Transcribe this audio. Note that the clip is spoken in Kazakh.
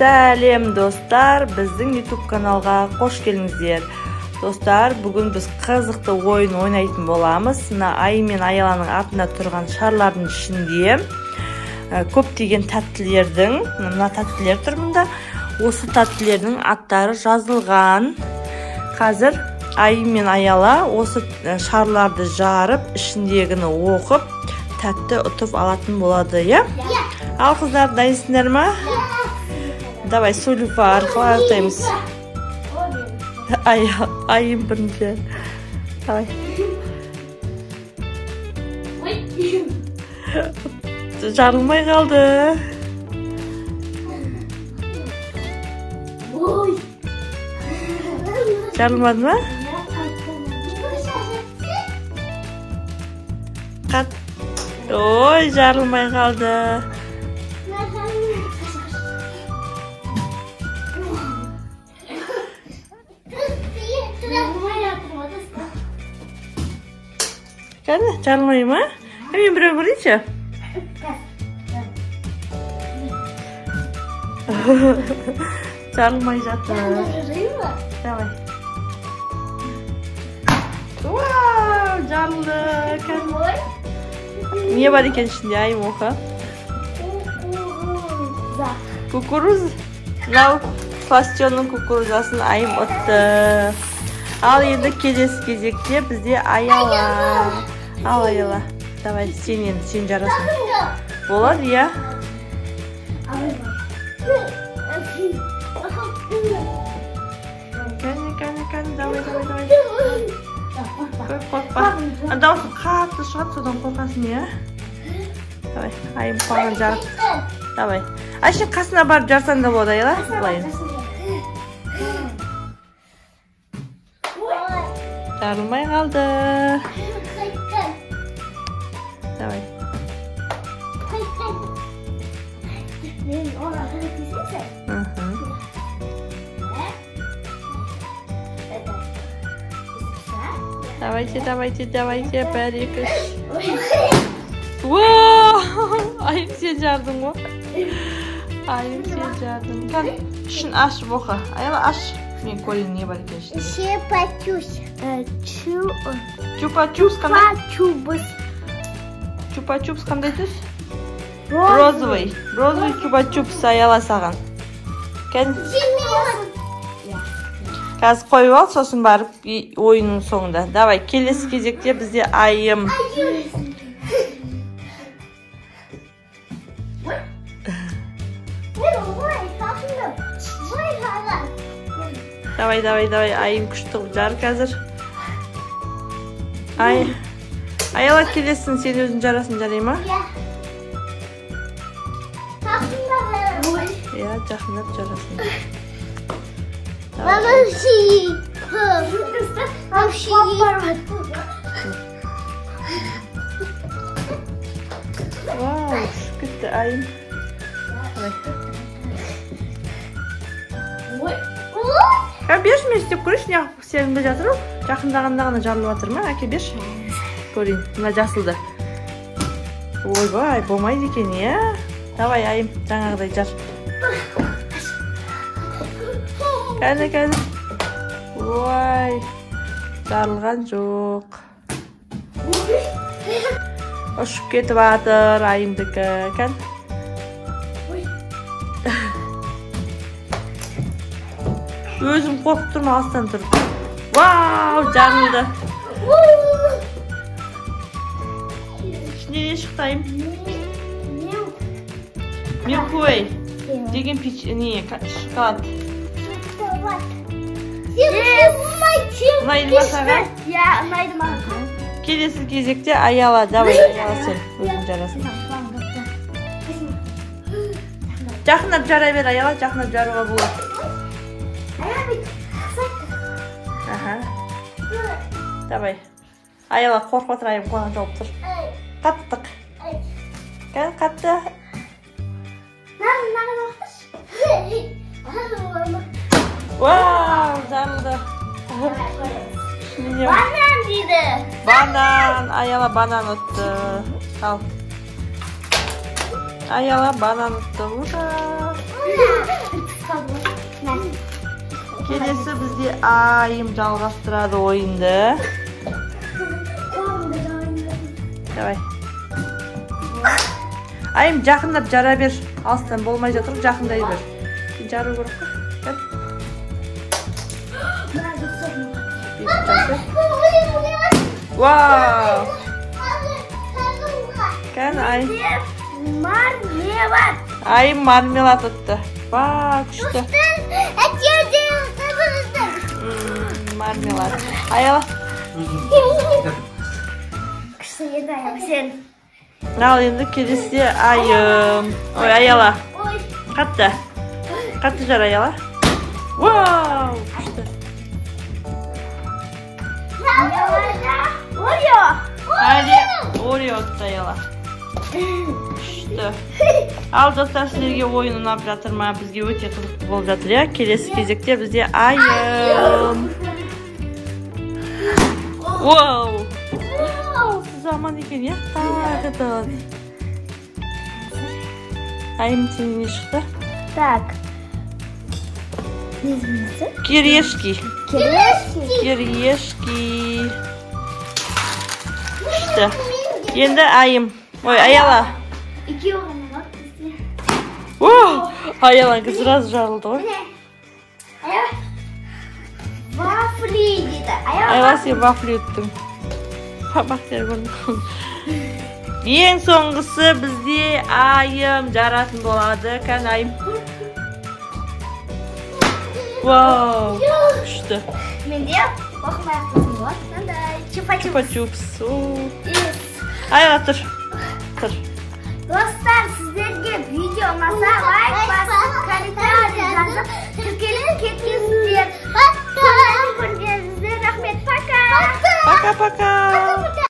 Сәлем достар, біздің YouTube каналға қош келіңіздер. Достар, бүгін біз қызықты ойын ойнайтын боламыз. Мына Ай мен Аяланың артында тұрған шарлардың ішінде көптеген тәттілердің, мына тәттілер тұр мұнда. Осы тәттілердің аттары жазылған. Қазір Ай мен Аяла осы шарларды жарып, ішіндегіні оқып, тәтті ұтып алатын болады, я? Ал қыздар, дайынсыңдар ма? Давай, сульфа арқылы артаймыз. Айым бірінші. Давай. Жарылмай қалды. Жарылмады ма? Қат. Ой, жарылмай қалды. Kan, jarılmay mı? Hemen buraya vurayım. Jarılmay zaten. Давай. Wow, jarıldı. Niye var iken şimdi ayım oku? Kukuruz. Lav fasyonun kukuruzasını ayım attı. Al енді келесі кезекте бізде Аяла. Ал Аяла. Давай, сен жарасың. Болады, я? Кәне, давай. Қорқпа. Дауысың қатты шығады, содан қорқасың, я? Давай, айым қоған жарып. Давай. Айшын қасына барып жарсан да болады, Аяла? Бұлайын. Жарылмай қалды. Давай. Давайте, бір-екі. Айым сен жардың ғой. Айым сен жардың. Кән, ішін ашып оқы. Аяла, аш. Мен көрейін не бар екен ішінде. Чупа-чупс қандай? Чупа-чупс қандай түс? Розовый чупа-чупс Аяла саған. Кән? Қазір қойып ал, сосын барып ойынның соңында. Давай, келесі кезекте бізде Айым. Давай, Айым күшті жар қазір. Аяла келесің, сен өзің жарасын жарай ма? Я, жақындап жарасын. Вау, күшті Айым. Берші, мен істеп көрейші, неғып серімді жатыр ол? Жақындағандағына жарылып жатыр ма? Әке, берші. Көрейін, мына жасылды. Ойбай, болмайды екен, я? Давай, Айым, жаңағыдай жар. Кәні. Ой, жарылған жоқ. Ұшып кетіп атыр, Айымдікі. Кән. Өзім қорқып тұрма, алыстан тұрып. Вау, жарылды. Ішіне не шықты, Айым? Милквей деген шоколад. Ұнайды ма саған? Я, ұнайды ма. Келесі кезекте Аяла. Давай, Аяла сен өзің жарасын. Жақындап жара бер, Аяла, жақындап жаруға болады. Давай. Аяла қорқып отыр, Айым қойған жауып тұр. Қаттық. Кән, қатты. Вау, жарылды. Банан дейді. Банан. Аяла банан ұтты. Ал. Аяла банан ұтты. Ура. Kelesi bizde ayım жалғастырады oyundu. Давай. Ayım жақындап жара бер. Алыстан болмай жатыр, жақындай бер. Жару керек қой. Вау! Kan ayım. Marmelat. Ayım marmelat attı. Vay küçtü. Marmelat. Ayala. Al endi kelesi ayım. Oy ayala. Katta. Katta jar ayala. Wow! Küçtü. Hadi Oreo attı ayala. Küçtü. Al dostlar, sizlerge oyun oynap жатырма. Bizge öte kızık болып жатыр ya. Kelesi кезекте bizde ayım. Wow! Zaman ekan ya. Tağıdan. Ayım için ne çıktı? Так. Ne ismi? Кирешки. Кирешки. Кирешки. İşte. Endi ayım. Oy ayala. İki oğlum var bizde. Wow! Ayala kız biraz jarıldı oy. Ayala. Waffle dedi. Ayala sen waffle yuttun. Bak gördün. En soңғысы bizde ayım жаратын болады. Kan ayım. Wow! Күшті. Менде оқымай ақтасым болады. Мынандай Чупа-чупс. Yes. Ayala тұр. Тұр. Dostlar, sizlerge video olmasa like basıp kommentar yazıp tükürük ketkizdir. Kanalımı koruduğunuzda rahmet. Paka. Пока-пока.